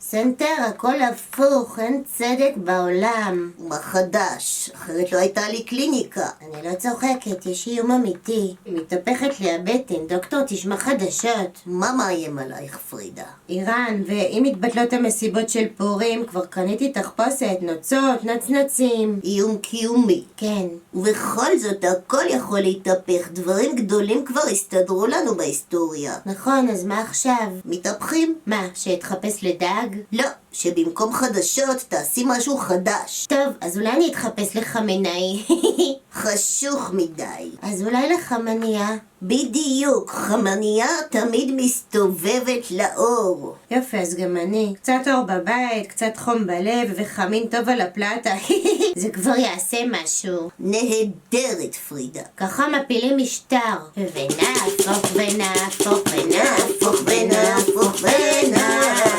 סנטר, הכל הפוך, אין צדק בעולם. מה חדש? אחרת לא הייתה לי קליניקה. אני לא צוחקת, יש איום אמיתי. מתהפכת לי הבטן, דוקטור, תשמע חדשות. מה מאיים עלייך, פרידה? איראן, ואם מתבטלות המסיבות של פורים, כבר קניתי תחפושת, נוצות, נצנצים. איום קיומי. כן. ובכל זאת הכל יכול להתהפך. דברים גדולים כבר הסתדרו לנו בהיסטוריה. נכון, אז מה עכשיו? מתהפכים? מה, שאתחפש לדג? לא, שבמקום חדשות תעשי משהו חדש. טוב, אז אולי אני אתחפש לחמנאי. חשוך מדי. אז אולי לחמניה. בדיוק, חמניה תמיד מסתובבת לאור. יופי, אז גם אני. קצת אור בבית, קצת חום בלב וחמין טוב על הפלטה. זה כבר יעשה משהו. נהדרת, פרידה. ככה מפילים משטר. ונהפוך ונהפוך ונהפוך ונהפוך ונהפוך